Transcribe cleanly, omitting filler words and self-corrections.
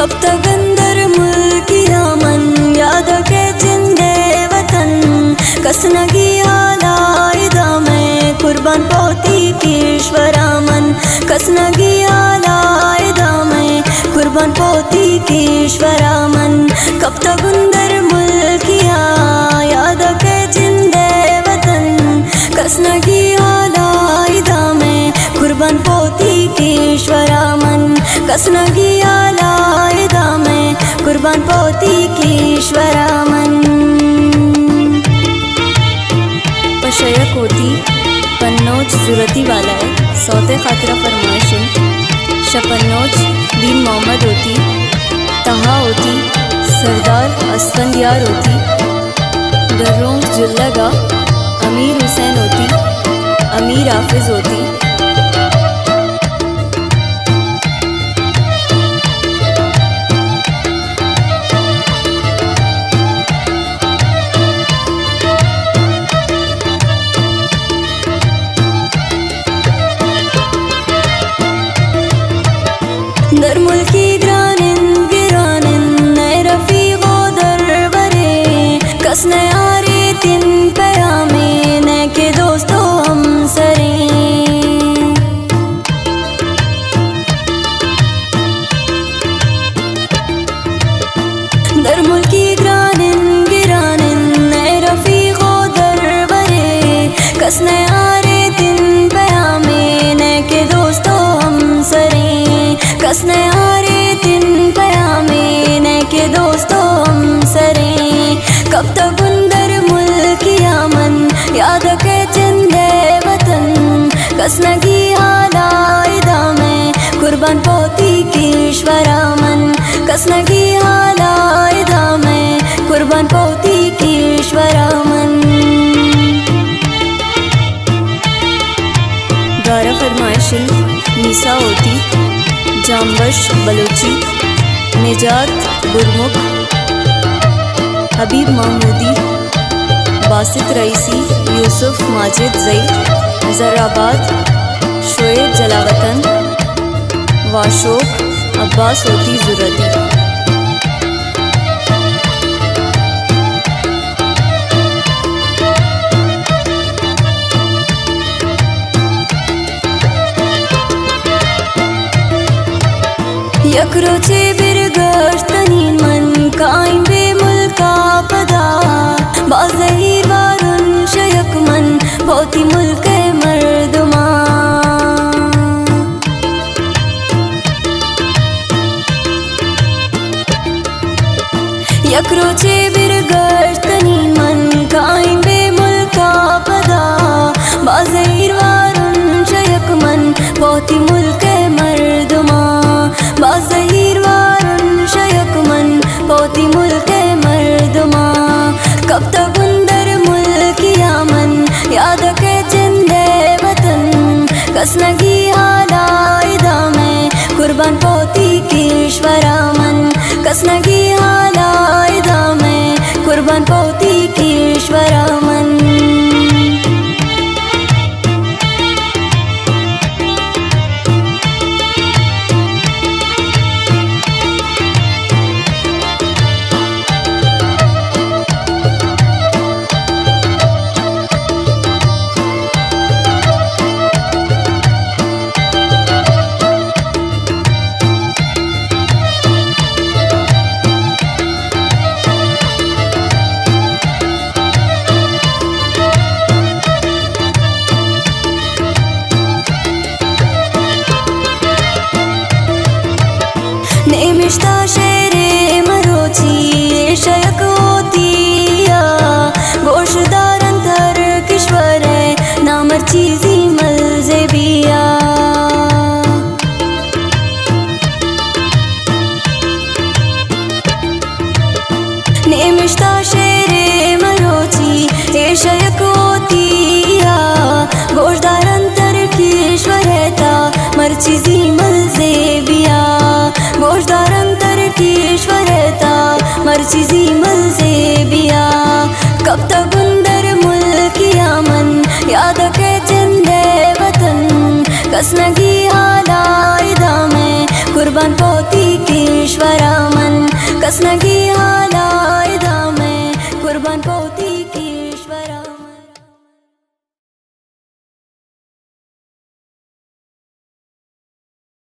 कब तक अंदर मुल्किया मन याद के जिंदे वतन कसनगी आलाइदा में कुर्बान पोती ईश्वरा मन कसनगी आलाइदा में कुर्बान पोती ईश्वरा मन कब तक अंदर मुल्किया याद के जिंदे वतन कसनगी आलाइदा में कुर्बान पोती ईश्वरा मन कसनगी आलाइदा में कुर्बान पोती ईश्वरा मन पशयक होती पन्नोज जुरती वाला है सौते खातिर फरमाइशन शपन्नोज दीन मोहम्मद होती तहा होती सरदार असफंदियार होती दर्रोंग जुल्लगा अमीर हुसैन होती अमीर हाफिज होती दर मुल्की ग्रानिन गिरानिन नए रफीगो दरबरे कसने आरे तिन पयामे ने के दोस्तों हम सरे दर मुल्की ग्रानिन गिरानिन नए रफीगो दरबरे कसने आरे तिन पयामे ने के दोस्तों हम सरे कसने आरे तिन पयामे ने के दोस्तों हम सरे कब तक अंदर मुल्किया मन याद के जिंदे वतन कसनगी आलाइदा में कुर्बान पोती ईश्वरा मन कसनगी आलाइदा में कुर्बान पोती ईश्वरा मन गारा फरमाइशी निसा होती जाम्बश बलोची निजात गुरमुख हबीब महमूदी बासित रईसी यूसुफ माजिद जई जराबाद शोएब जलावतन वाशोक अब्बास होती जुरती यकरोचे बिरगश्तनी मन कायम बे मुल्का पदा बाज़हीर वारुन शयक मन पोती मुल्क मर्दुमा यकरोचे बिरगश्तनी मन कायम बे मुल्का पदा बाज़हीर वारुन शयक मन पोती मुल्क मर्दुमा बाज़हीर वारुन शयक मन पोती मुल्क मर्दुमा कब तक अंदर मुल्किया मन याद के जिंदे वतन कसनगी आलाइदा में कुर्बान पोती ईश्वरा मन कसनगी आलाइदा में कुर्बान पोती ईश्वरा मन नेमिश्ता शेरे मरोची ये शयक होतिया गोशदार अंतर किश्वर नामर चीज़ी मलजेबिया नेमिश्ता शेरे मरोची ये शयक होतिया गोशदार अंतर किश्वर मरचीज़ी मलजेबिया गोशदार अंतर ईश्वरता मरचीज़ी मलजेबिया कब तक अंदर मुल्किया मन याद के जिंदे वतन कसनगी आलाइदा में कुर्बान पोती ईश्वरा